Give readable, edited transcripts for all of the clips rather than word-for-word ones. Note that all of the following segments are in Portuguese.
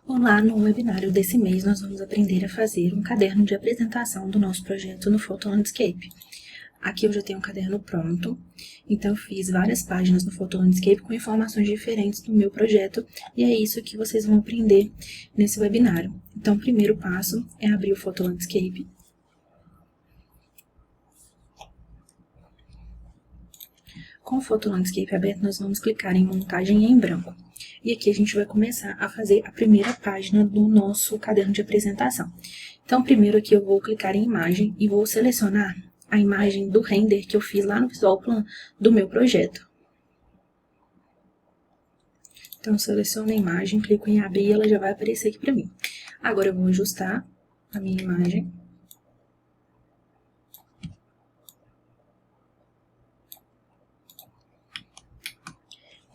Olá, no webinário desse mês nós vamos aprender a fazer um caderno de apresentação do nosso projeto no Photo Landscape. Aqui eu já tenho um caderno pronto, então eu fiz várias páginas no Photo Landscape com informações diferentes do meu projeto e é isso que vocês vão aprender nesse webinário. Então o primeiro passo é abrir o Photo Landscape. Com o Photo Landscape aberto, nós vamos clicar em montagem em branco. E aqui a gente vai começar a fazer a primeira página do nosso caderno de apresentação. Então, primeiro aqui eu vou clicar em imagem e vou selecionar a imagem do render que eu fiz lá no Visual Plan do meu projeto. Então, seleciono a imagem, clico em abrir e ela já vai aparecer aqui para mim. Agora eu vou ajustar a minha imagem.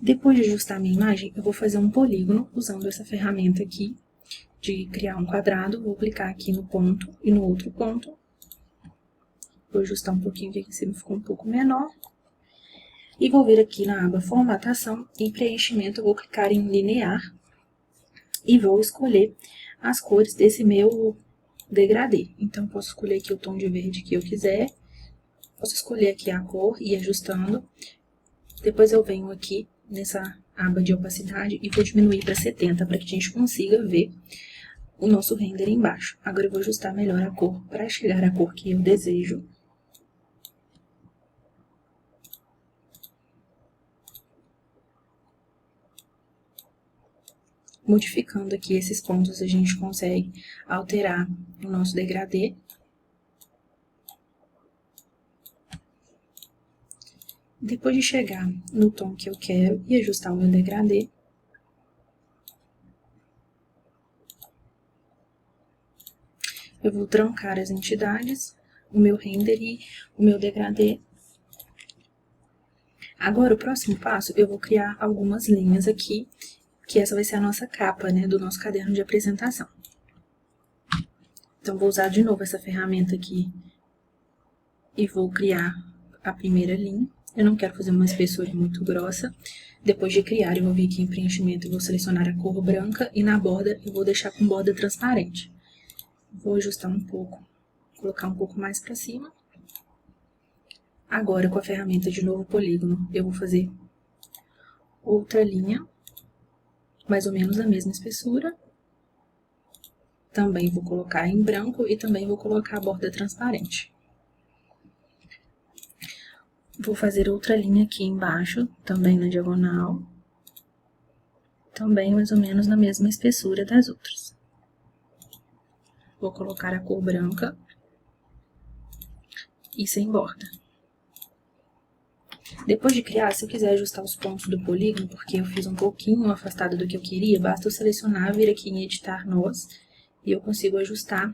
Depois de ajustar a minha imagem, eu vou fazer um polígono usando essa ferramenta aqui de criar um quadrado. Vou clicar aqui no ponto e no outro ponto. Vou ajustar um pouquinho, que aqui em cima ficou um pouco menor. E vou vir aqui na aba formatação, em preenchimento eu vou clicar em linear. E vou escolher as cores desse meu degradê. Então, posso escolher aqui o tom de verde que eu quiser. Posso escolher aqui a cor e ir ajustando. Depois eu venho aqui nessa aba de opacidade e vou diminuir para 70, para que a gente consiga ver o nosso render embaixo. Agora eu vou ajustar melhor a cor para chegar à cor que eu desejo. Modificando aqui esses pontos, a gente consegue alterar o nosso degradê. Depois de chegar no tom que eu quero e ajustar o meu degradê, eu vou trancar as entidades, o meu render e o meu degradê. Agora, o próximo passo, eu vou criar algumas linhas aqui, que essa vai ser a nossa capa, né, do nosso caderno de apresentação. Então, vou usar de novo essa ferramenta aqui e vou criar a primeira linha. Eu não quero fazer uma espessura muito grossa. Depois de criar, eu vou vir aqui em preenchimento e vou selecionar a cor branca e na borda eu vou deixar com borda transparente. Vou ajustar um pouco, colocar um pouco mais para cima. Agora, com a ferramenta de novo polígono, eu vou fazer outra linha, mais ou menos a mesma espessura. Também vou colocar em branco e também vou colocar a borda transparente. Vou fazer outra linha aqui embaixo, também na diagonal. Também mais ou menos na mesma espessura das outras. Vou colocar a cor branca e sem borda. Depois de criar, se eu quiser ajustar os pontos do polígono, porque eu fiz um pouquinho afastado do que eu queria, basta eu selecionar, vir aqui em editar nós, e eu consigo ajustar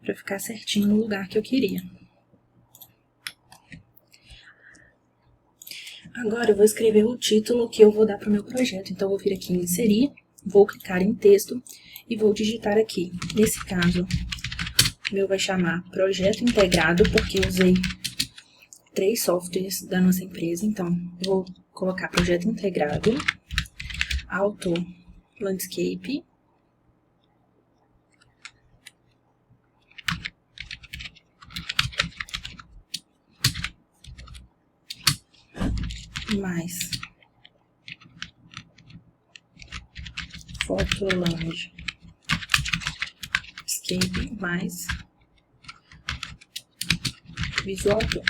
para ficar certinho no lugar que eu queria. Agora eu vou escrever o título que eu vou dar para o meu projeto. Então, eu vou vir aqui em inserir, vou clicar em texto e vou digitar aqui. Nesse caso, o meu vai chamar Projeto Integrado, porque eu usei 3 softwares da nossa empresa. Então, eu vou colocar Projeto Integrado, Auto Landscape, mais Photo Landscape, mais Visual Plan.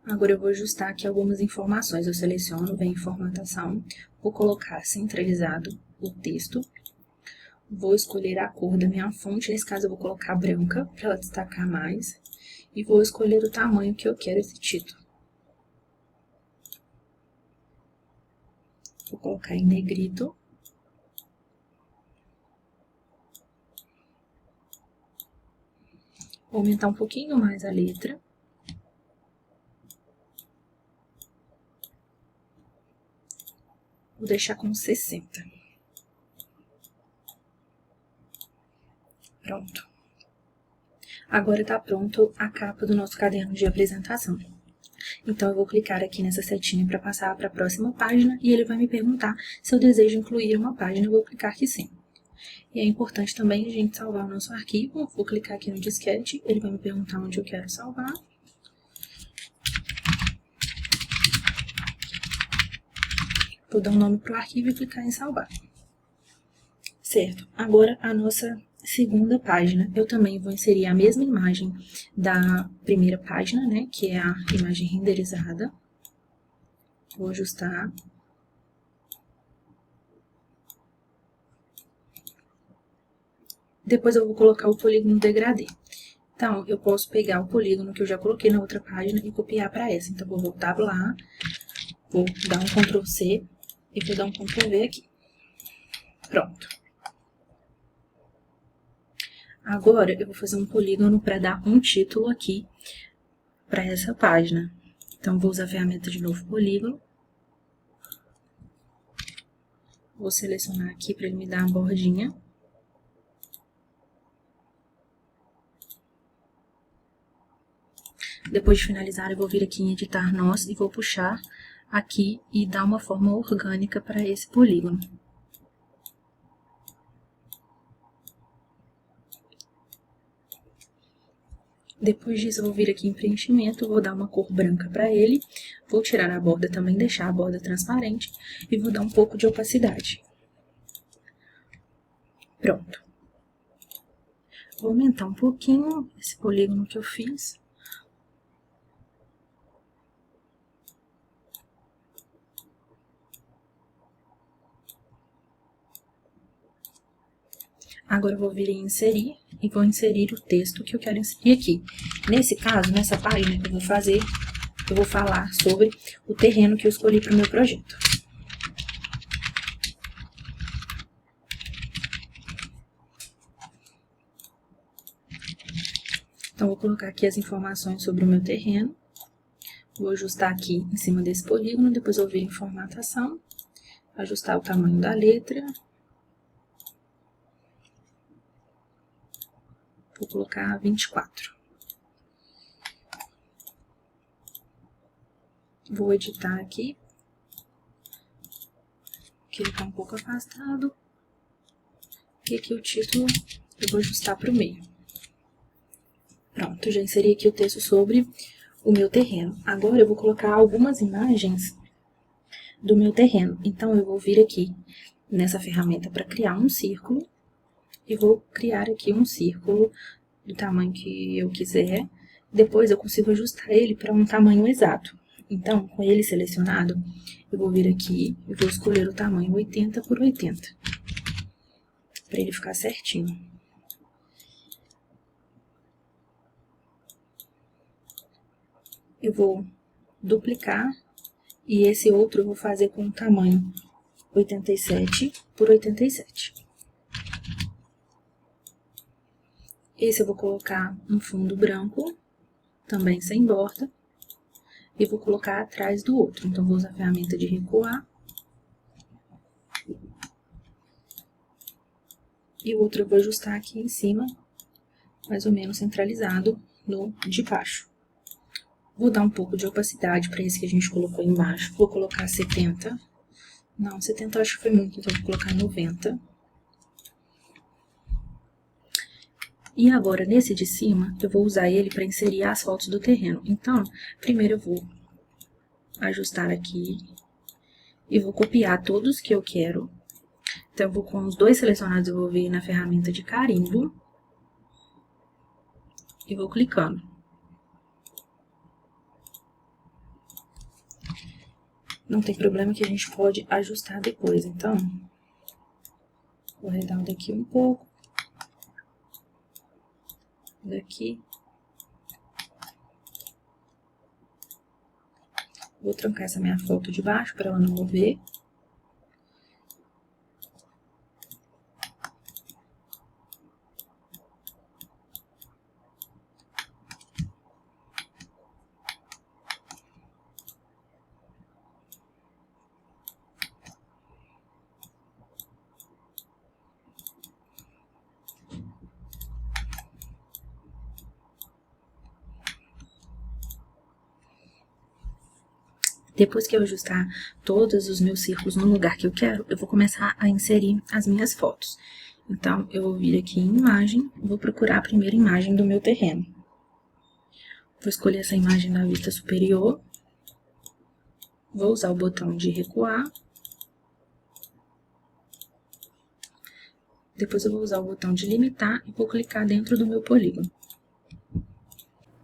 Agora eu vou ajustar aqui algumas informações. Eu seleciono, vem em formatação, vou colocar centralizado o texto, vou escolher a cor da minha fonte, nesse caso eu vou colocar branca, para ela destacar mais, e vou escolher o tamanho que eu quero esse título. Vou colocar em negrito. Vou aumentar um pouquinho mais a letra. Vou deixar com 60. Pronto. Agora está pronto a capa do nosso caderno de apresentação. Então, eu vou clicar aqui nessa setinha para passar para a próxima página e ele vai me perguntar se eu desejo incluir uma página. Eu vou clicar que sim. E é importante também a gente salvar o nosso arquivo. Vou clicar aqui no disquete, ele vai me perguntar onde eu quero salvar. Vou dar um nome para o arquivo e clicar em salvar. Certo, agora a nossa segunda página. Eu também vou inserir a mesma imagem da primeira página, né, que é a imagem renderizada. Vou ajustar. Depois eu vou colocar o polígono degradê. Então, eu posso pegar o polígono que eu já coloquei na outra página e copiar para essa. Então, vou voltar lá, vou dar um Ctrl C e vou dar um Ctrl V aqui. Pronto. Agora, eu vou fazer um polígono para dar um título aqui para essa página. Então, vou usar a ferramenta de novo, polígono. Vou selecionar aqui para ele me dar a bordinha. Depois de finalizar, eu vou vir aqui em editar nós e vou puxar aqui e dar uma forma orgânica para esse polígono. Depois disso, eu vou vir aqui em preenchimento, vou dar uma cor branca para ele, vou tirar a borda também, deixar a borda transparente e vou dar um pouco de opacidade. Pronto. Vou aumentar um pouquinho esse polígono que eu fiz. Agora eu vou vir em inserir e vou inserir o texto que eu quero inserir aqui. Nesse caso, nessa página, eu vou falar sobre o terreno que eu escolhi para o meu projeto. Então, vou colocar aqui as informações sobre o meu terreno. Vou ajustar aqui em cima desse polígono, depois eu vou vir em formatação, ajustar o tamanho da letra. Vou colocar 24. Vou editar aqui, que ele está um pouco afastado. E aqui o título eu vou ajustar para o meio. Pronto, já inseri aqui o texto sobre o meu terreno. Agora eu vou colocar algumas imagens do meu terreno. Então eu vou vir aqui nessa ferramenta para criar um círculo. E vou criar aqui um círculo do tamanho que eu quiser. Depois eu consigo ajustar ele para um tamanho exato. Então, com ele selecionado, eu vou vir aqui e vou escolher o tamanho 80 por 80. Para ele ficar certinho. Eu vou duplicar e esse outro eu vou fazer com o tamanho 87 por 87. Esse eu vou colocar um fundo branco, também sem borda, e vou colocar atrás do outro. Então, vou usar a ferramenta de recuar. E o outro eu vou ajustar aqui em cima, mais ou menos centralizado no de baixo. Vou dar um pouco de opacidade para esse que a gente colocou embaixo. Vou colocar 70. Não, 70 eu acho que foi muito, então vou colocar 90. E agora, nesse de cima, eu vou usar ele para inserir as fotos do terreno. Então, primeiro eu vou ajustar aqui e vou copiar todos que eu quero. Então, eu vou com os dois selecionados, eu vou vir na ferramenta de carimbo e vou clicando. Não tem problema que a gente pode ajustar depois, então, vou arredar daqui um pouco. Daqui. Vou trancar essa minha foto de baixo para ela não mover. Depois que eu ajustar todos os meus círculos no lugar que eu quero, eu vou começar a inserir as minhas fotos. Então, eu vou vir aqui em imagem, vou procurar a primeira imagem do meu terreno. Vou escolher essa imagem na vista superior. Vou usar o botão de recuar. Depois eu vou usar o botão de limitar e vou clicar dentro do meu polígono.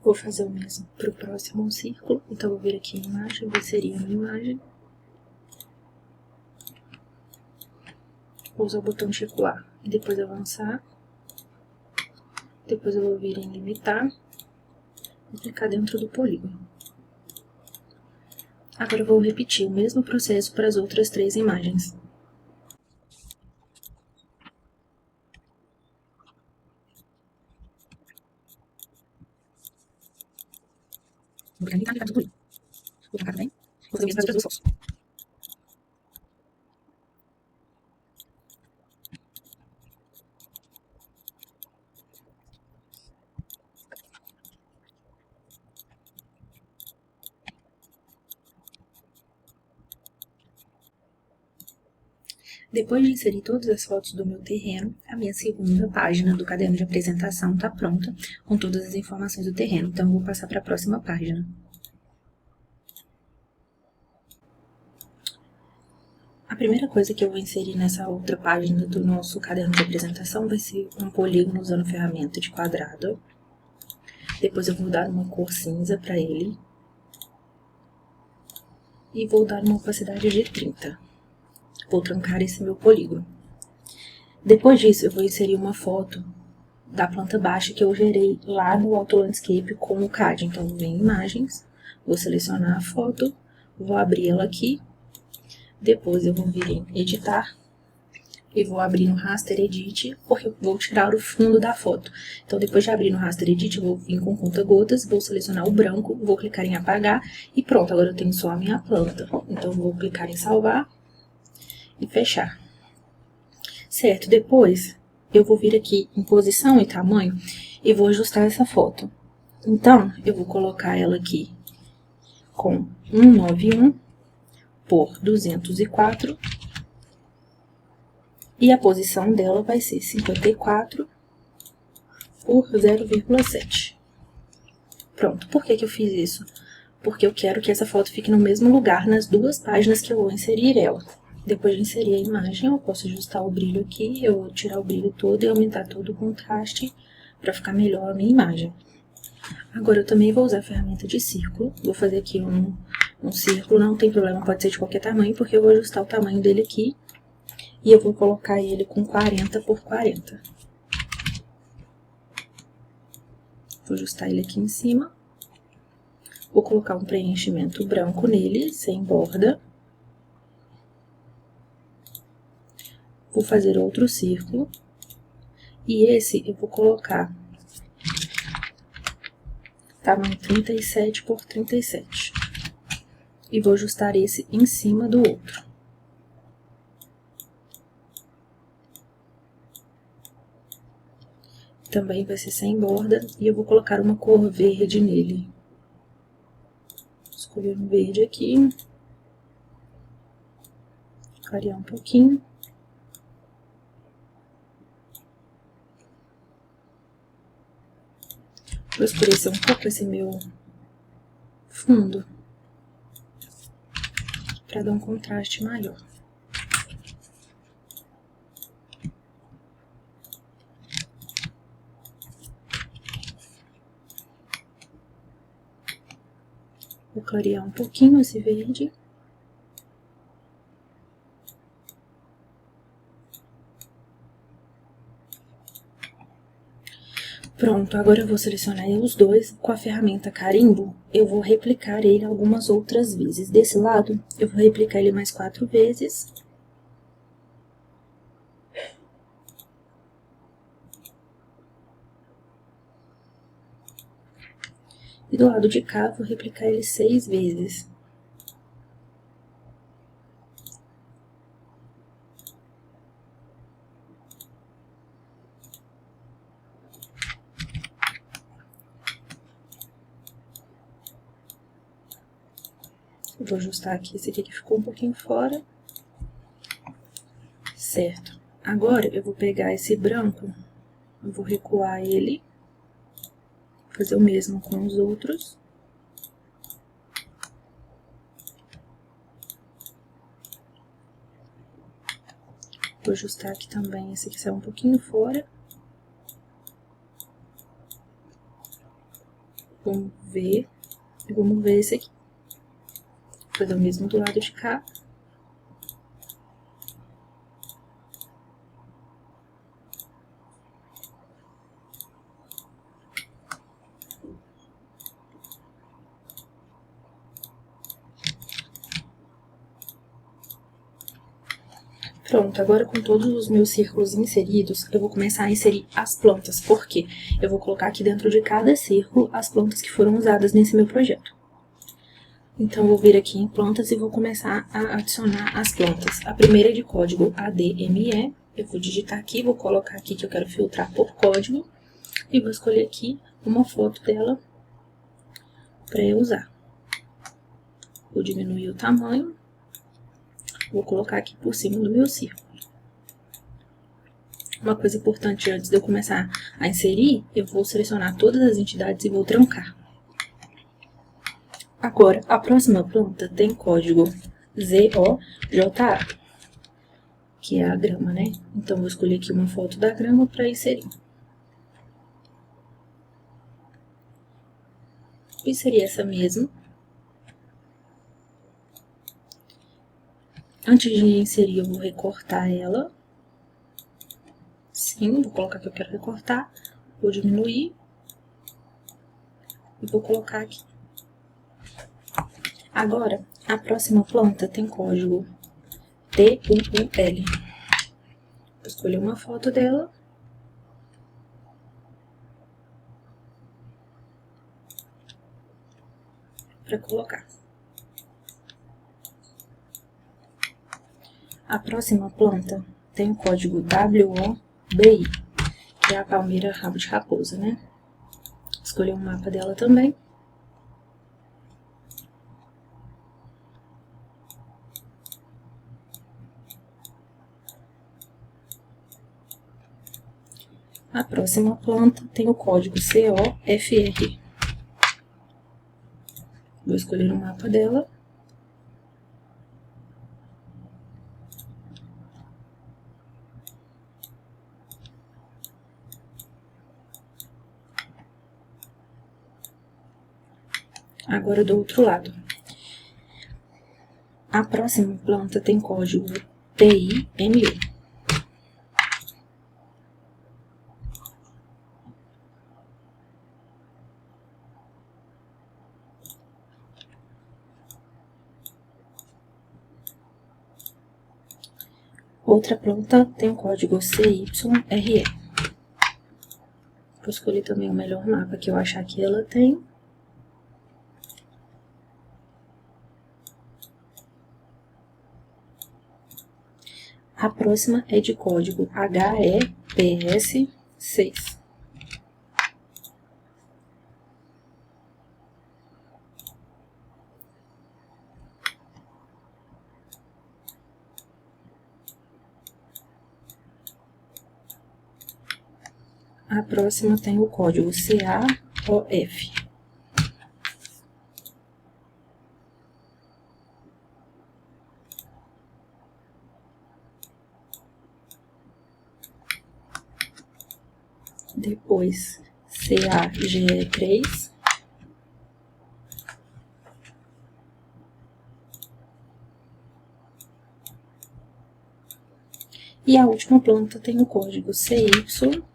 Vou fazer o mesmo para o próximo círculo. Então, eu vou vir aqui em imagem, vou inserir a minha imagem. Vou usar o botão de recuar e depois avançar. Depois eu vou vir em limitar e clicar dentro do polígono. Agora eu vou repetir o mesmo processo para as outras 3 imagens. Vou clicar em limitar e clicar no polígono. Vou clicar também. Vou fazer o mesmo para as outras 2 fotos. Depois de inserir todas as fotos do meu terreno, a minha segunda página do caderno de apresentação está pronta, com todas as informações do terreno. Então, eu vou passar para a próxima página. A primeira coisa que eu vou inserir nessa outra página do nosso caderno de apresentação vai ser um polígono usando a ferramenta de quadrado. Depois eu vou dar uma cor cinza para ele. E vou dar uma opacidade de 30. Vou trancar esse meu polígono. Depois disso, eu vou inserir uma foto da planta baixa que eu gerei lá no Auto Landscape com o CAD. Então, eu venho em imagens, vou selecionar a foto, vou abrir ela aqui. Depois eu vou vir em editar e vou abrir no Raster Edit, porque eu vou tirar o fundo da foto. Então, depois de abrir no Raster Edit, eu vou vir com conta-gotas, vou selecionar o branco, vou clicar em apagar e pronto, agora eu tenho só a minha planta. Então, eu vou clicar em salvar e fechar. Certo, depois eu vou vir aqui em posição e tamanho e vou ajustar essa foto. Então, eu vou colocar ela aqui com 191 por 204 e a posição dela vai ser 54 por 0,7. Pronto, por que eu fiz isso? Porque eu quero que essa foto fique no mesmo lugar nas 2 páginas que eu vou inserir ela. Depois de inserir a imagem, eu posso ajustar o brilho aqui, eu vou tirar o brilho todo e aumentar todo o contraste para ficar melhor a minha imagem. Agora eu também vou usar a ferramenta de círculo, vou fazer aqui um círculo, não tem problema, pode ser de qualquer tamanho, porque eu vou ajustar o tamanho dele aqui e eu vou colocar ele com 40 por 40. Vou ajustar ele aqui em cima, vou colocar um preenchimento branco nele, sem borda. Vou fazer outro círculo, e esse eu vou colocar tamanho 37 por 37. E vou ajustar esse em cima do outro. Também vai ser sem borda, e eu vou colocar uma cor verde nele. Vou escolher um verde aqui, clarear um pouquinho. Vou escurecer um pouco esse meu fundo, para dar um contraste maior. Vou clarear um pouquinho esse verde. Pronto, agora eu vou selecionar os dois com a ferramenta carimbo. Eu vou replicar ele algumas outras vezes. Desse lado, eu vou replicar ele mais 4 vezes. E do lado de cá, vou replicar ele 6 vezes. Eu vou ajustar aqui esse aqui que ficou um pouquinho fora. Certo. Agora, eu vou pegar esse branco, eu vou recuar ele, fazer o mesmo com os outros. Vou ajustar aqui também, esse aqui saiu um pouquinho fora. Vamos ver esse aqui. Vou fazer o mesmo do lado de cá. Pronto, agora com todos os meus círculos inseridos, eu vou começar a inserir as plantas. Por quê? Eu vou colocar aqui dentro de cada círculo as plantas que foram usadas nesse meu projeto. Então, eu vou vir aqui em plantas e vou começar a adicionar as plantas. A primeira é de código ADME. Eu vou digitar aqui, vou colocar aqui que eu quero filtrar por código. E vou escolher aqui uma foto dela para eu usar. Vou diminuir o tamanho. Vou colocar aqui por cima do meu círculo. Uma coisa importante antes de eu começar a inserir, eu vou selecionar todas as entidades e vou trancar. Agora, a próxima planta tem código ZOJA, que é a grama, né? Então, vou escolher aqui uma foto da grama para inserir. Vou inserir essa mesmo. Antes de inserir, eu vou recortar ela. Sim, vou colocar que eu quero recortar. Vou diminuir. E vou colocar aqui. Agora, a próxima planta tem código TUUL. Vou escolher uma foto dela. Para colocar. A próxima planta tem o código WOBI, que é a palmeira rabo de raposa, né? Escolher um mapa dela também. A próxima planta tem o código COFR. Vou escolher o mapa dela. Agora do outro lado. A próxima planta tem código TIMU. Outra planta tem o código CYRE. Vou escolher também o melhor mapa que eu achar que ela tem. A próxima é de código HEPS6. A próxima tem o código CAOF. Depois, CAGE3. E a última planta tem o código CYPA.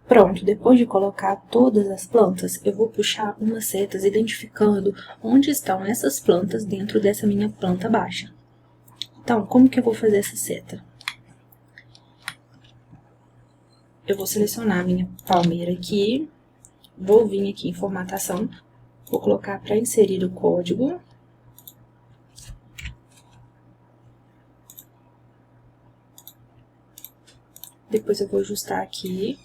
Pronto, depois de colocar todas as plantas, eu vou puxar umas setas identificando onde estão essas plantas dentro dessa minha planta baixa. Então, como que eu vou fazer essa seta? Eu vou selecionar a minha palmeira aqui, vou vir aqui em formatação, vou colocar para inserir o código. Depois eu vou ajustar aqui.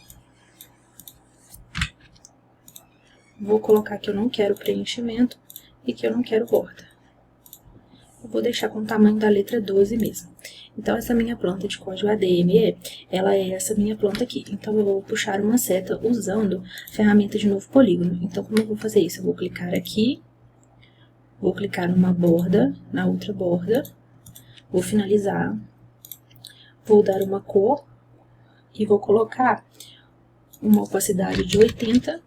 Vou colocar que eu não quero preenchimento e que eu não quero borda. Eu vou deixar com o tamanho da letra 12 mesmo. Então, essa minha planta de código ADME, ela é essa minha planta aqui. Então, eu vou puxar uma seta usando a ferramenta de novo polígono. Então, como eu vou fazer isso? Eu vou clicar aqui, vou clicar numa borda, na outra borda, vou finalizar, vou dar uma cor e vou colocar uma opacidade de 80,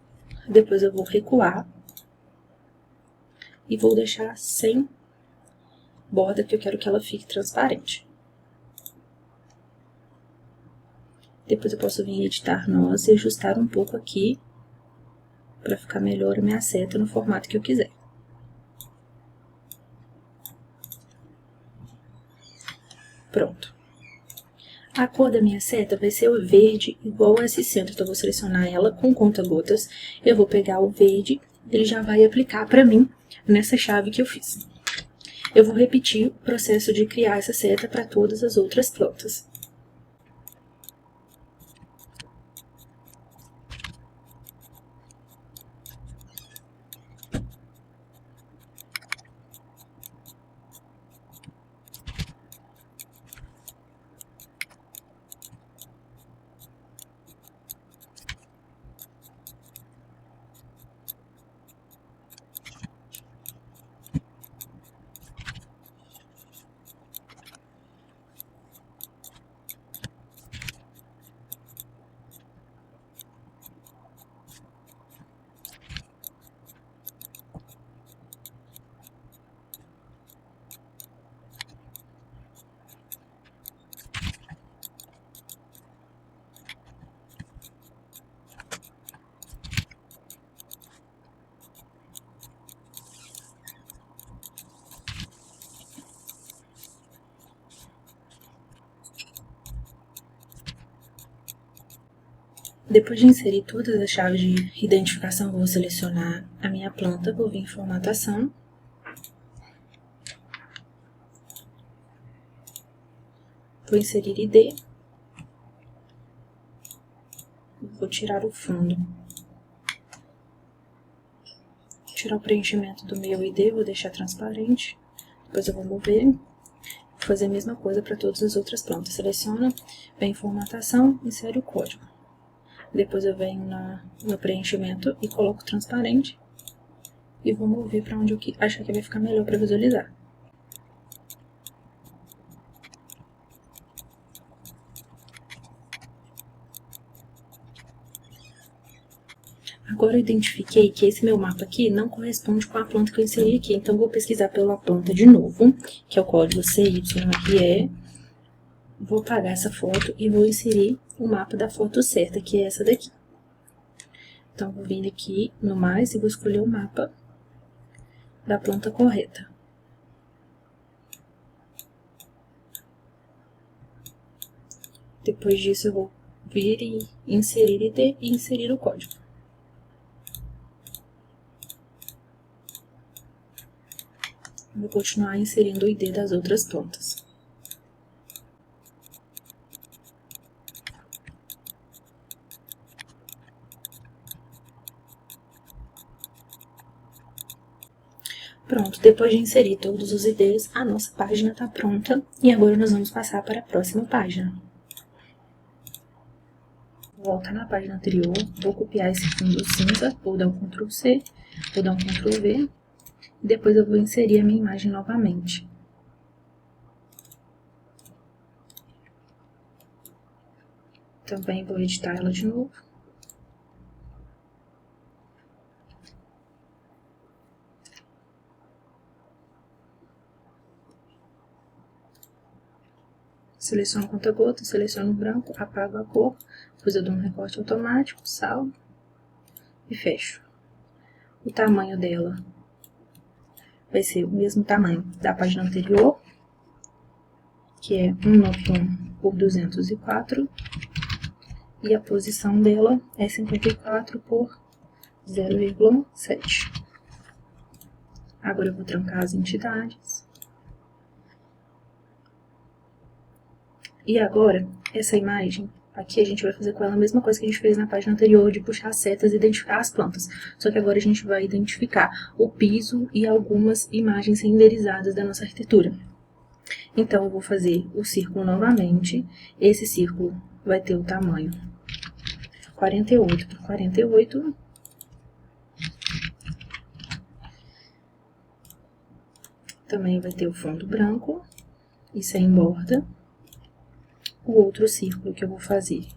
depois eu vou recuar e vou deixar sem borda, que eu quero que ela fique transparente. Depois eu posso vir em editar nós e ajustar um pouco aqui, para ficar melhor a minha seta no formato que eu quiser. Pronto. A cor da minha seta vai ser o verde, igual a esse centro. Então, eu vou selecionar ela com conta-gotas. Eu vou pegar o verde, ele já vai aplicar para mim nessa chave que eu fiz. Eu vou repetir o processo de criar essa seta para todas as outras plantas. Depois de inserir todas as chaves de identificação, vou selecionar a minha planta, vou vir em formatação. Vou inserir ID. Vou tirar o fundo. Vou tirar o preenchimento do meu ID, vou deixar transparente. Depois eu vou mover. Vou fazer a mesma coisa para todas as outras plantas. Seleciona, vem em formatação, insere o código. Depois eu venho no preenchimento e coloco transparente. E vou mover para onde eu achar que vai ficar melhor para visualizar. Agora eu identifiquei que esse meu mapa aqui não corresponde com a planta que eu inseri aqui. Então, eu vou pesquisar pela planta de novo, que é o código CYRE. Vou apagar essa foto e vou inserir o mapa da foto certa, que é essa daqui. Então, vou vir aqui no mais e vou escolher o mapa da planta correta. Depois disso, eu vou vir e inserir ID e inserir o código. Vou continuar inserindo o ID das outras plantas. Pronto, depois de inserir todos os IDs, a nossa página está pronta. E agora nós vamos passar para a próxima página. Vou voltar na página anterior, vou copiar esse fundo cinza, vou dar um Ctrl C, vou dar um Ctrl V. E depois eu vou inserir a minha imagem novamente. Também vou editar ela de novo. Seleciono o conta-gota, seleciono o branco, apago a cor, depois eu dou um recorte automático, salvo e fecho. O tamanho dela vai ser o mesmo tamanho da página anterior, que é 191 por 204, e a posição dela é 54 por 0,7. Agora eu vou trancar as entidades. E agora, essa imagem, Aqui a gente vai fazer com ela a mesma coisa que a gente fez na página anterior, de puxar as setas e identificar as plantas. Só que agora a gente vai identificar o piso e algumas imagens renderizadas da nossa arquitetura. Então, eu vou fazer o círculo novamente. Esse círculo vai ter o tamanho 48 por 48. Também vai ter o fundo branco e sem borda. O outro círculo que eu vou fazer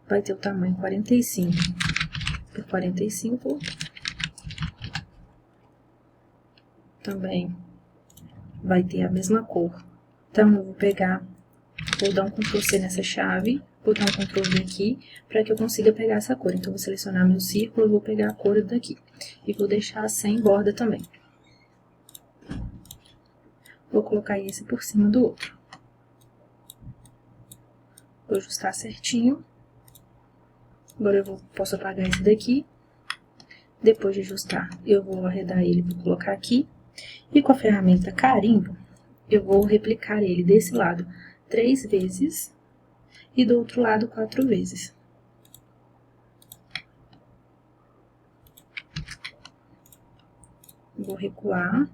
vai ter o tamanho 45 por 45. Também vai ter a mesma cor. Então, eu vou pegar, vou dar um Ctrl+C nessa chave, vou dar um Ctrl+V aqui, para que eu consiga pegar essa cor. Então, eu vou selecionar meu círculo, vou pegar a cor daqui. E vou deixar sem borda também. Vou colocar esse por cima do outro. Vou ajustar certinho. Agora eu posso apagar esse daqui. Depois de ajustar, eu vou arredar ele para colocar aqui. E com a ferramenta carimbo, eu vou replicar ele desse lado 3 vezes e do outro lado 4 vezes. Vou recuar.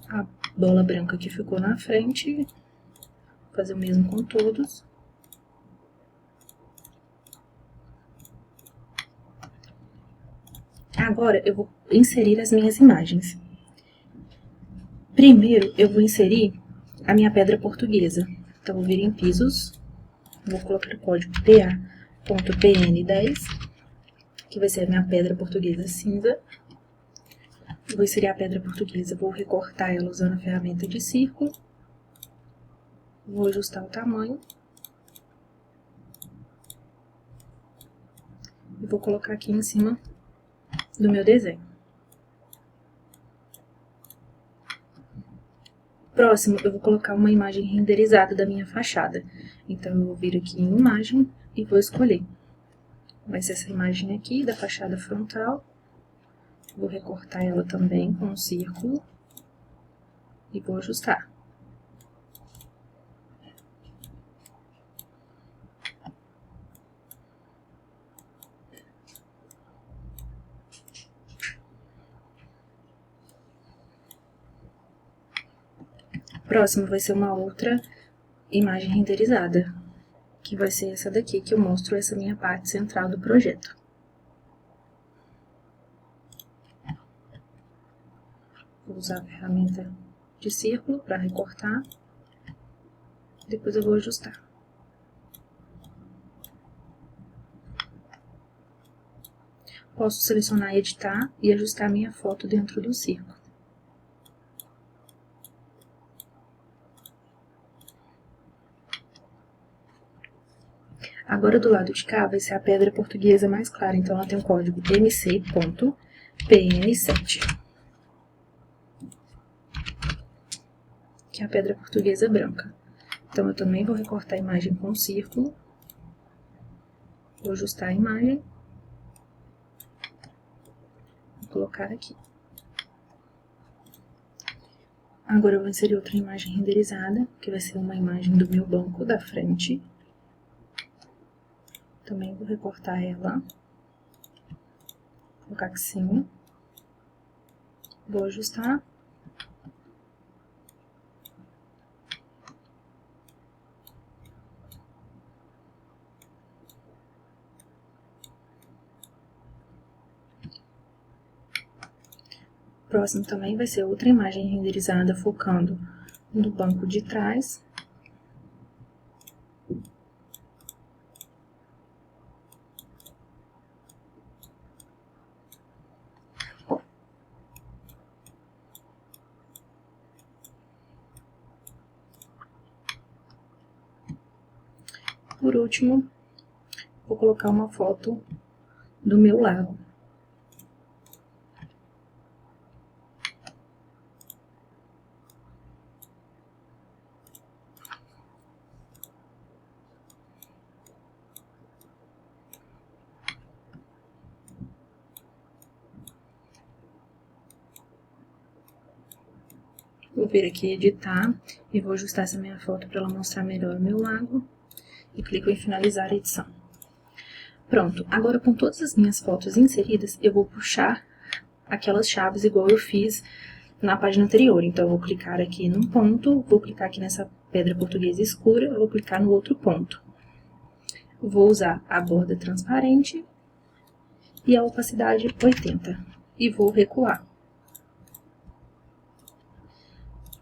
A bola branca que ficou na frente, vou fazer o mesmo com todos. Agora, eu vou inserir as minhas imagens. Primeiro, eu vou inserir a minha pedra portuguesa. Então, vou vir em pisos, vou colocar o código PA.PN10, que vai ser a minha pedra portuguesa cinza. Vou inserir a pedra portuguesa, vou recortar ela usando a ferramenta de círculo. Vou ajustar o tamanho. E vou colocar aqui em cima do meu desenho. Próximo, eu vou colocar uma imagem renderizada da minha fachada. Então, eu vou vir aqui em imagem e vou escolher. Vai ser essa imagem aqui da fachada frontal. Vou recortar ela também com um círculo e vou ajustar. Próximo vai ser uma outra imagem renderizada, que vai ser essa daqui, que eu mostro essa minha parte central do projeto. Vou usar a ferramenta de círculo para recortar, depois eu vou ajustar. Posso selecionar editar e ajustar minha foto dentro do círculo. Agora, do lado de cá, vai ser a pedra portuguesa mais clara, então ela tem o código MC.PN7, que é a pedra portuguesa branca. Então, eu também vou recortar a imagem com o círculo, vou ajustar a imagem, vou colocar aqui. Agora, eu vou inserir outra imagem renderizada, que vai ser uma imagem do meu banco da frente. Também vou recortar ela, colocar aqui em cima, vou ajustar. Próximo também vai ser outra imagem renderizada focando no banco de trás. Por último, vou colocar uma foto do meu lago. Vou vir aqui editar e vou ajustar essa minha foto para ela mostrar melhor o meu lago. e clico em finalizar a edição. Pronto, agora com todas as minhas fotos inseridas, eu vou puxar aquelas chaves igual eu fiz na página anterior. Então, eu vou clicar aqui num ponto, vou clicar aqui nessa pedra portuguesa escura, vou clicar no outro ponto. Vou usar a borda transparente e a opacidade 80. E vou recuar.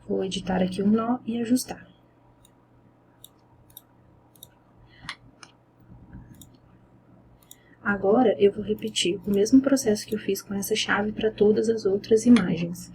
Vou editar aqui um nó e ajustar. Agora, eu vou repetir o mesmo processo que eu fiz com essa chave para todas as outras imagens.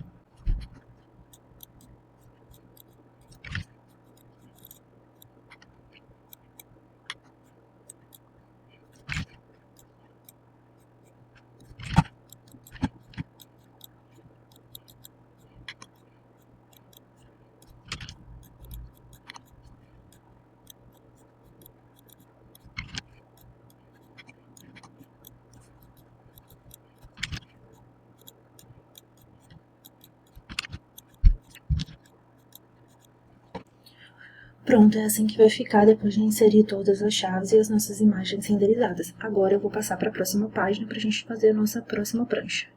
Pronto, é assim que vai ficar depois de inserir todas as chaves e as nossas imagens renderizadas. Agora eu vou passar para a próxima página para a gente fazer a nossa próxima prancha.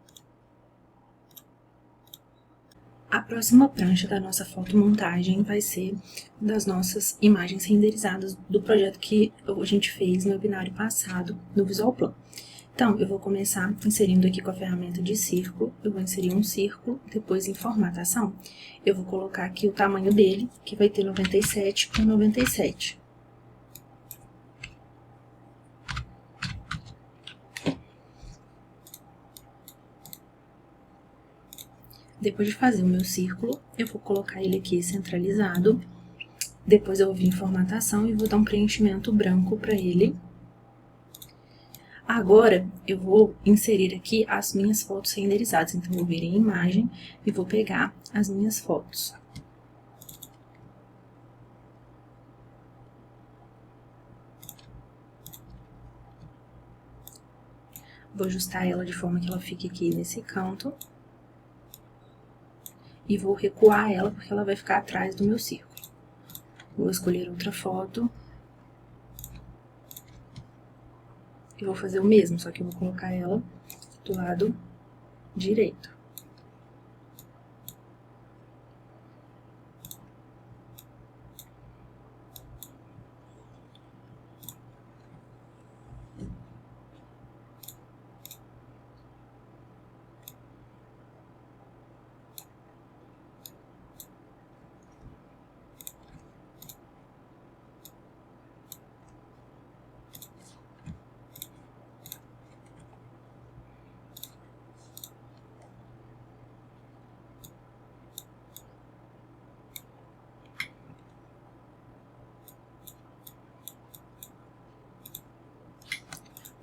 A próxima prancha da nossa fotomontagem vai ser das nossas imagens renderizadas do projeto que a gente fez no webinário passado no Visual Plan. Então, eu vou começar inserindo aqui com a ferramenta de círculo, eu vou inserir um círculo, depois em formatação, eu vou colocar aqui o tamanho dele, que vai ter 97 por 97. Depois de fazer o meu círculo, eu vou colocar ele aqui centralizado, depois eu vou vir em formatação e vou dar um preenchimento branco para ele. Agora, eu vou inserir aqui as minhas fotos renderizadas. Então, eu vou vir em imagem e vou pegar as minhas fotos. Vou ajustar ela de forma que ela fique aqui nesse canto. E vou recuar ela porque ela vai ficar atrás do meu círculo. Vou escolher outra foto. E vou fazer o mesmo, só que eu vou colocar ela do lado direito.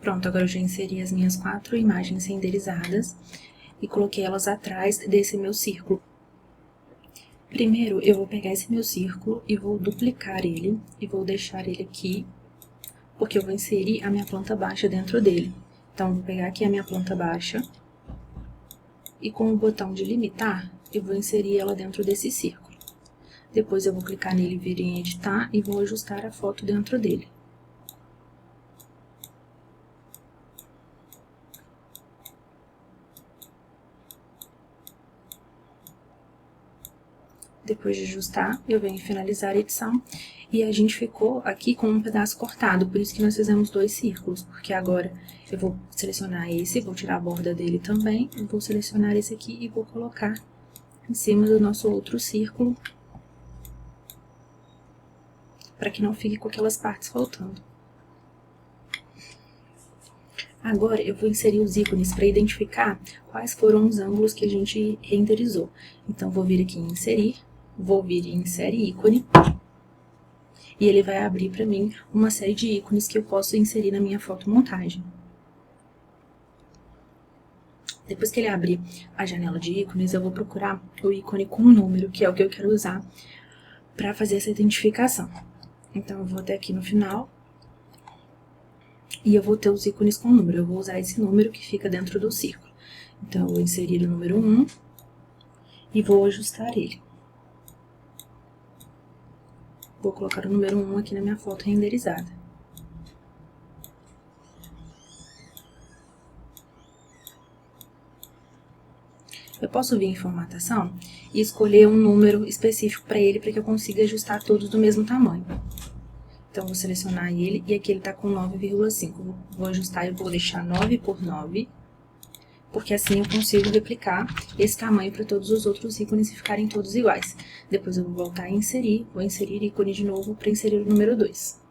Pronto, agora eu já inseri as minhas 4 imagens renderizadas e coloquei elas atrás desse meu círculo. Primeiro, eu vou pegar esse meu círculo e vou duplicar ele e vou deixar ele aqui, porque eu vou inserir a minha planta baixa dentro dele. Então, eu vou pegar aqui a minha planta baixa e com o botão de limitar, eu vou inserir ela dentro desse círculo. Depois eu vou clicar nele, vir em editar e vou ajustar a foto dentro dele. Depois de ajustar, eu venho finalizar a edição e a gente ficou aqui com um pedaço cortado, por isso que nós fizemos 2 círculos, porque agora eu vou selecionar esse, vou tirar a borda dele também, eu vou selecionar esse aqui e vou colocar em cima do nosso outro círculo, para que não fique com aquelas partes faltando. Agora, eu vou inserir os ícones para identificar quais foram os ângulos que a gente renderizou. Então, vou vir aqui em inserir, vou vir em insere ícone, e ele vai abrir para mim uma série de ícones que eu posso inserir na minha fotomontagem. Depois que ele abrir a janela de ícones, eu vou procurar o ícone com número, que é o que eu quero usar para fazer essa identificação. Então, eu vou até aqui no final, e eu vou ter os ícones com número. Eu vou usar esse número que fica dentro do círculo. Então, eu vou inserir o número 1 e vou ajustar ele. Vou colocar o número 1 aqui na minha foto renderizada. Eu posso vir em formatação e escolher um número específico para ele, para que eu consiga ajustar todos do mesmo tamanho. Então, vou selecionar ele, e aqui ele está com 9,5. Vou ajustar e vou deixar 9 por 9, porque assim eu consigo replicar esse tamanho para todos os outros ícones e ficarem todos iguais. Depois eu vou voltar a inserir, vou inserir ícone de novo para inserir o número 2.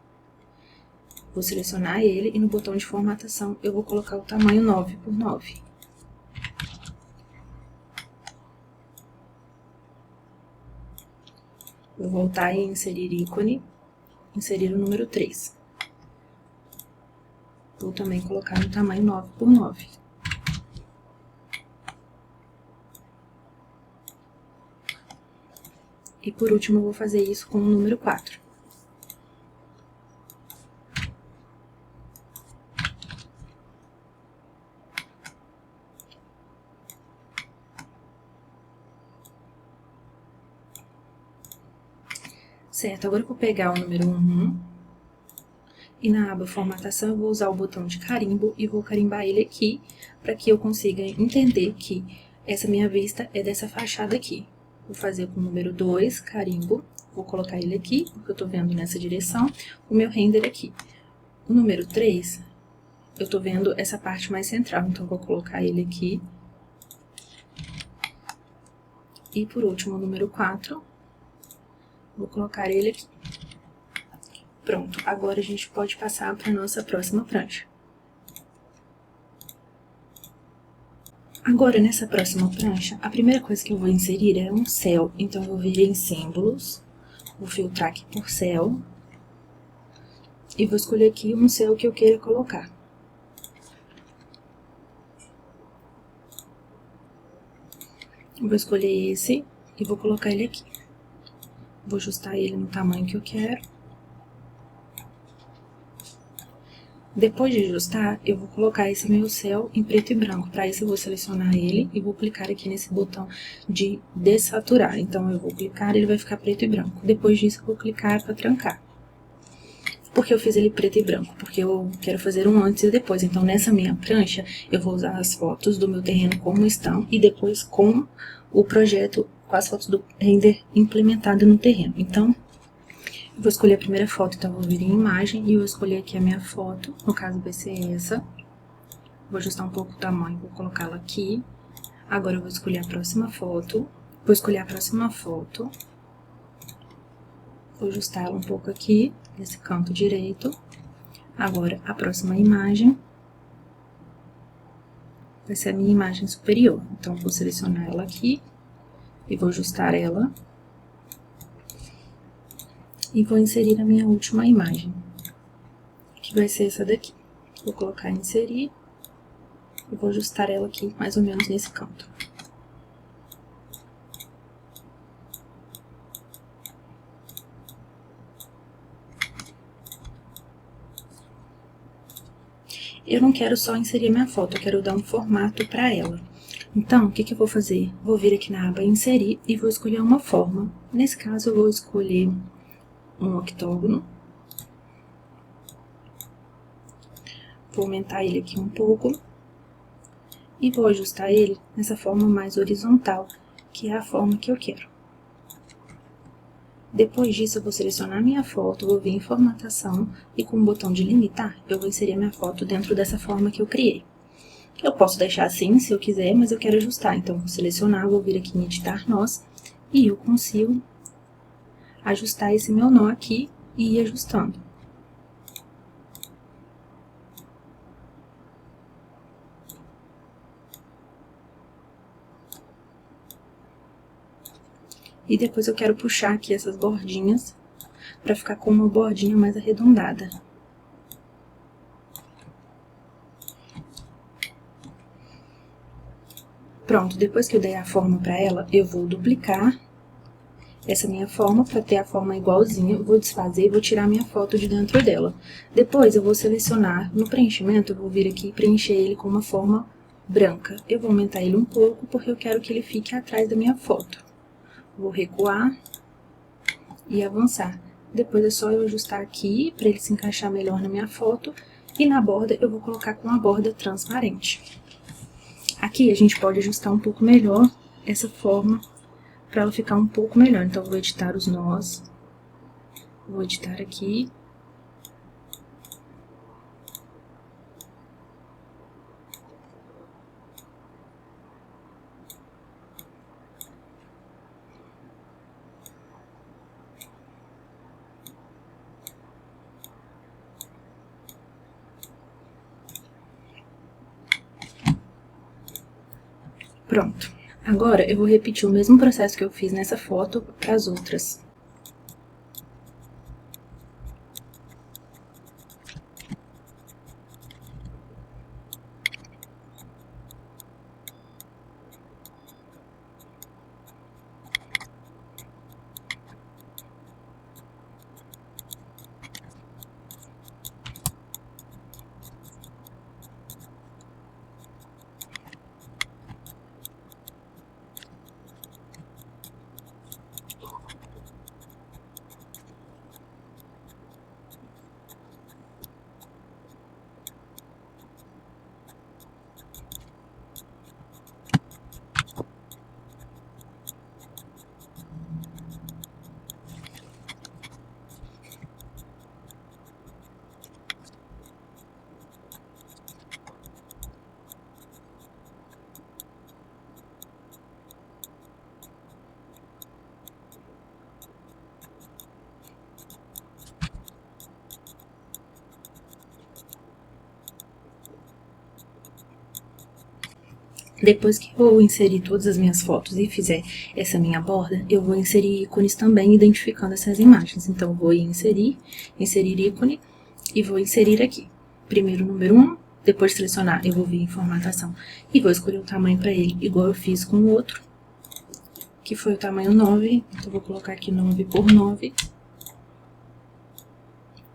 Vou selecionar ele e no botão de formatação eu vou colocar o tamanho 9 por 9. Vou voltar e inserir ícone, inserir o número 3. Vou também colocar no tamanho 9 por 9. E por último eu vou fazer isso com o número 4. Certo, agora eu vou pegar o número 1 e na aba formatação eu vou usar o botão de carimbo e vou carimbar ele aqui, para que eu consiga entender que essa minha vista é dessa fachada aqui. Vou fazer com o número 2, carimbo, vou colocar ele aqui, porque eu tô vendo nessa direção, o meu render aqui. O número 3, eu tô vendo essa parte mais central, então vou colocar ele aqui. E por último, o número 4, vou colocar ele aqui. Pronto, agora a gente pode passar para a nossa próxima prancha. Agora, nessa próxima prancha, a primeira coisa que eu vou inserir é um céu. Então, eu vou vir em símbolos, vou filtrar aqui por céu, e vou escolher aqui um céu que eu queira colocar. Vou escolher esse e vou colocar ele aqui. Vou ajustar ele no tamanho que eu quero. Depois de ajustar, eu vou colocar esse meu céu em preto e branco. Para isso, eu vou selecionar ele e vou clicar aqui nesse botão de dessaturar. Então, eu vou clicar e ele vai ficar preto e branco. Depois disso, eu vou clicar para trancar. Por que eu fiz ele preto e branco? Porque eu quero fazer um antes e depois. Então, nessa minha prancha, eu vou usar as fotos do meu terreno como estão e depois com o projeto, com as fotos do render implementado no terreno. Então, eu vou escolher a primeira foto, então eu vou vir em imagem e eu vou escolher aqui a minha foto, no caso vai ser essa. Vou ajustar um pouco o tamanho, vou colocá-la aqui. Agora eu vou escolher a próxima foto, vou escolher a próxima foto. Vou ajustar ela um pouco aqui, nesse canto direito. Agora, a próxima imagem vai ser a minha imagem superior. Então, vou selecionar ela aqui e vou ajustar ela. E vou inserir a minha última imagem, que vai ser essa daqui. Vou colocar em inserir e vou ajustar ela aqui, mais ou menos nesse canto. Eu não quero só inserir minha foto, eu quero dar um formato para ela. Então, o que eu vou fazer? Vou vir aqui na aba inserir e vou escolher uma forma. Nesse caso, eu vou escolher um octógono. Vou aumentar ele aqui um pouco. E vou ajustar ele nessa forma mais horizontal, que é a forma que eu quero. Depois disso, eu vou selecionar minha foto, vou vir em formatação e com o botão de limitar, eu vou inserir a minha foto dentro dessa forma que eu criei. Eu posso deixar assim, se eu quiser, mas eu quero ajustar. Então, vou selecionar, vou vir aqui em editar nós e eu consigo ajustar esse meu nó aqui e ir ajustando. E depois eu quero puxar aqui essas bordinhas para ficar com uma bordinha mais arredondada. Pronto, depois que eu dei a forma para ela, eu vou duplicar essa minha forma para ter a forma igualzinha. Vou desfazer e vou tirar minha foto de dentro dela. Depois eu vou selecionar, no preenchimento eu vou vir aqui e preencher ele com uma forma branca. Eu vou aumentar ele um pouco porque eu quero que ele fique atrás da minha foto. Vou recuar e avançar. Depois é só eu ajustar aqui, para ele se encaixar melhor na minha foto. E na borda, eu vou colocar com a borda transparente. Aqui a gente pode ajustar um pouco melhor essa forma, para ela ficar um pouco melhor. Então, eu vou editar os nós. Vou editar aqui. Pronto. Agora, eu vou repetir o mesmo processo que eu fiz nessa foto para as outras. Depois que eu inserir todas as minhas fotos e fizer essa minha borda, eu vou inserir ícones também, identificando essas imagens. Então, eu vou inserir ícone e vou inserir aqui. Primeiro o número 1, depois selecionar, eu vou vir em formatação e vou escolher o tamanho para ele, igual eu fiz com o outro, que foi o tamanho 9. Então, eu vou colocar aqui 9 por 9.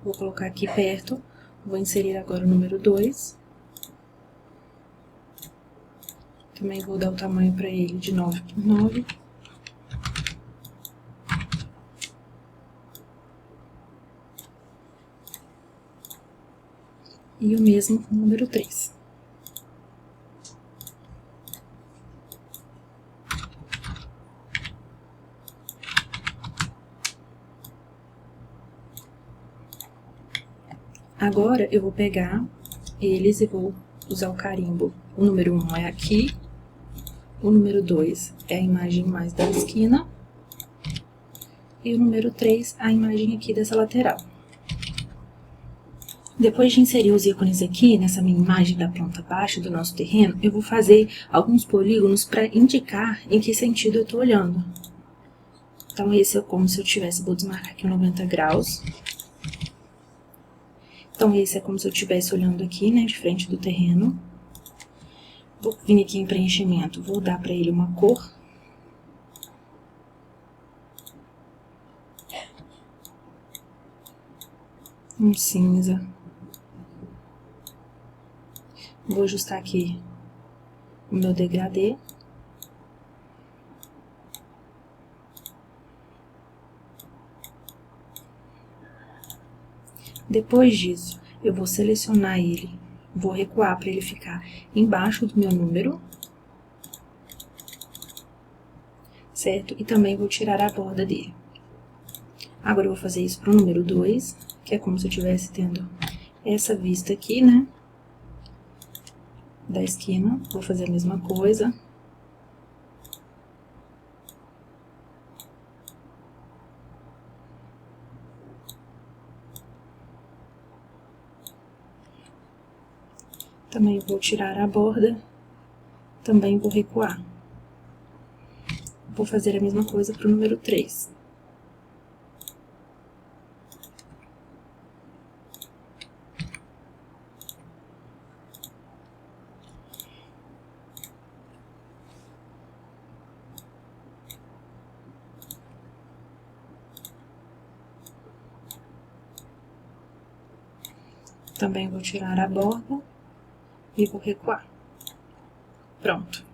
Vou colocar aqui perto, vou inserir agora o número 2. Também vou dar o tamanho para ele de 9 por 9. E o mesmo com o número 3. Agora, eu vou pegar eles e vou usar o carimbo. O número 1 é aqui. O número 2 é a imagem mais da esquina. E o número 3, a imagem aqui dessa lateral. Depois de inserir os ícones aqui, nessa minha imagem da planta baixa do nosso terreno, eu vou fazer alguns polígonos para indicar em que sentido eu estou olhando. Então, esse é como se eu tivesse, vou desmarcar aqui 90 graus. Então, esse é como se eu estivesse olhando aqui, né, de frente do terreno. Vou vir aqui em preenchimento, vou dar para ele uma cor. Um cinza. Vou ajustar aqui o meu degradê. Depois disso, eu vou selecionar ele, vou recuar para ele ficar embaixo do meu número, certo? E também vou tirar a borda dele. Agora, eu vou fazer isso para o número 2, que é como se eu estivesse tendo essa vista aqui, né? Da esquina. Vou fazer a mesma coisa. Também vou tirar a borda, também vou recuar. Vou fazer a mesma coisa para o número 3. Também vou tirar a borda. E vou recuar. Pronto.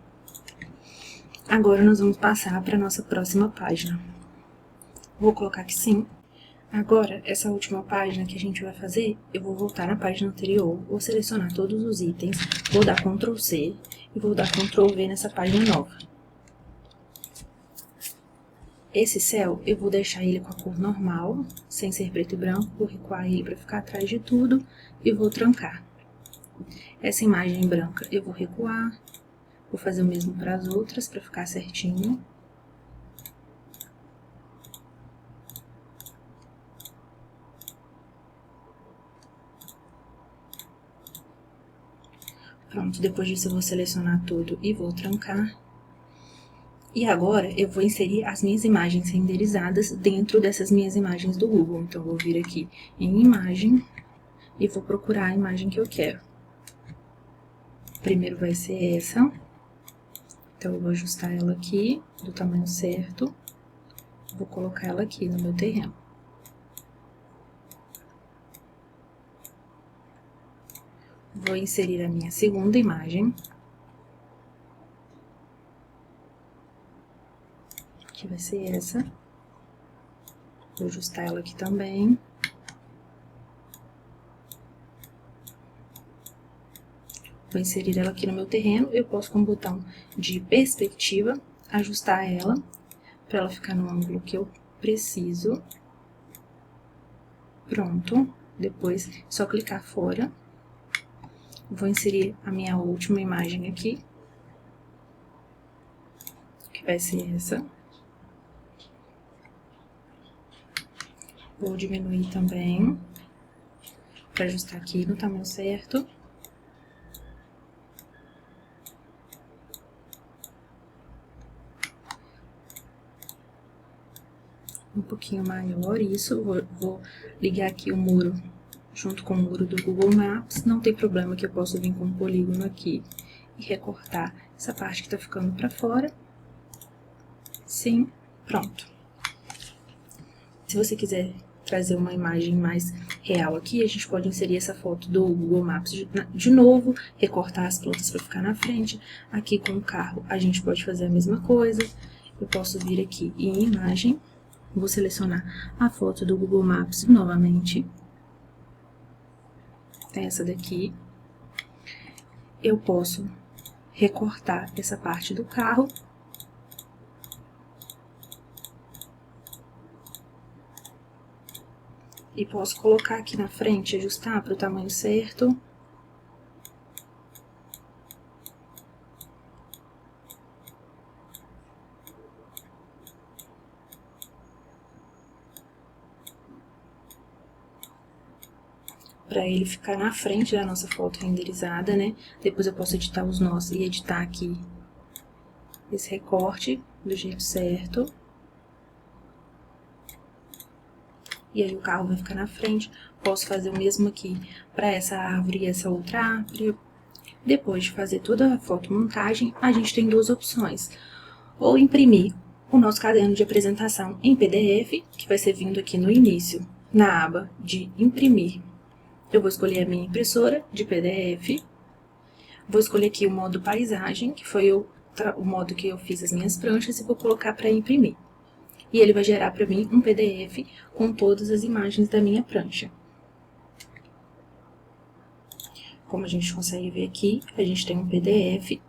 Agora, nós vamos passar para a nossa próxima página. Vou colocar aqui sim. Agora, essa última página que a gente vai fazer, eu vou voltar na página anterior, vou selecionar todos os itens, vou dar Ctrl C e vou dar Ctrl V nessa página nova. Esse céu, eu vou deixar ele com a cor normal, sem ser preto e branco, vou recuar ele para ficar atrás de tudo e vou trancar. Essa imagem branca eu vou recuar, vou fazer o mesmo para as outras, para ficar certinho. Pronto, depois disso eu vou selecionar tudo e vou trancar. E agora eu vou inserir as minhas imagens renderizadas dentro dessas minhas imagens do Google. Então, eu vou vir aqui em imagem e vou procurar a imagem que eu quero. Primeiro vai ser essa. Então, eu vou ajustar ela aqui, do tamanho certo. Vou colocar ela aqui no meu terreno. Vou inserir a minha segunda imagem. Que vai ser essa. Vou ajustar ela aqui também. Vou inserir ela aqui no meu terreno. Eu posso, com o botão de perspectiva, ajustar ela para ela ficar no ângulo que eu preciso. Pronto. Depois, só clicar fora. Vou inserir a minha última imagem aqui, que vai ser essa. Vou diminuir também, para ajustar aqui no tamanho certo. Um pouquinho maior, isso. Vou ligar aqui o muro junto com o muro do Google Maps. Não tem problema que eu posso vir com um polígono aqui e recortar essa parte que tá ficando pra fora. Sim, pronto. Se você quiser trazer uma imagem mais real aqui, a gente pode inserir essa foto do Google Maps de novo, recortar as plantas para ficar na frente. Aqui com o carro a gente pode fazer a mesma coisa. Eu posso vir aqui em imagem, vou selecionar a foto do Google Maps novamente. Essa daqui. Eu posso recortar essa parte do carro. E posso colocar aqui na frente, ajustar para o tamanho certo. Para ele ficar na frente da nossa foto renderizada, né? Depois eu posso editar os nós e editar aqui esse recorte do jeito certo. E aí o carro vai ficar na frente. Posso fazer o mesmo aqui para essa árvore e essa outra árvore. Depois de fazer toda a fotomontagem, a gente tem duas opções. Ou imprimir o nosso caderno de apresentação em PDF, que vai ser vindo aqui no início, na aba de imprimir. Eu vou escolher a minha impressora de PDF. Vou escolher aqui o modo paisagem, que foi o modo que eu fiz as minhas pranchas, e vou colocar para imprimir. E ele vai gerar para mim um PDF com todas as imagens da minha prancha. Como a gente consegue ver aqui, a gente tem um PDF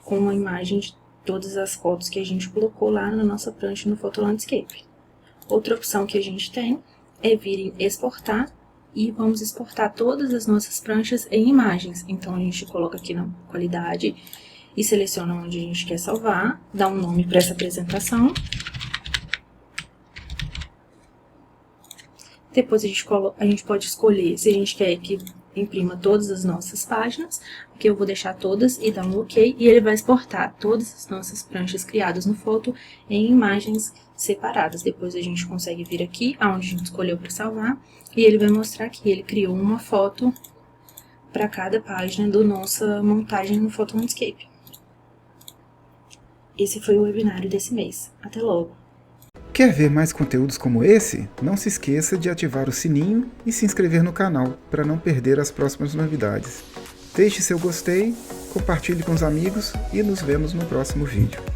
com uma imagem de todas as fotos que a gente colocou lá na nossa prancha no Photo Landscape. Outra opção que a gente tem é vir em exportar, e vamos exportar todas as nossas pranchas em imagens. Então, a gente coloca aqui na qualidade e seleciona onde a gente quer salvar, dá um nome para essa apresentação. Depois a gente pode escolher se a gente quer que imprima todas as nossas páginas, aqui eu vou deixar todas e dar um OK, e ele vai exportar todas as nossas pranchas criadas no Photo em imagens separadas. Depois a gente consegue vir aqui, onde a gente escolheu para salvar, e ele vai mostrar que ele criou uma foto para cada página da nossa montagem no Photo Landscape. Esse foi o webinário desse mês. Até logo! Quer ver mais conteúdos como esse? Não se esqueça de ativar o sininho e se inscrever no canal para não perder as próximas novidades. Deixe seu gostei, compartilhe com os amigos e nos vemos no próximo vídeo.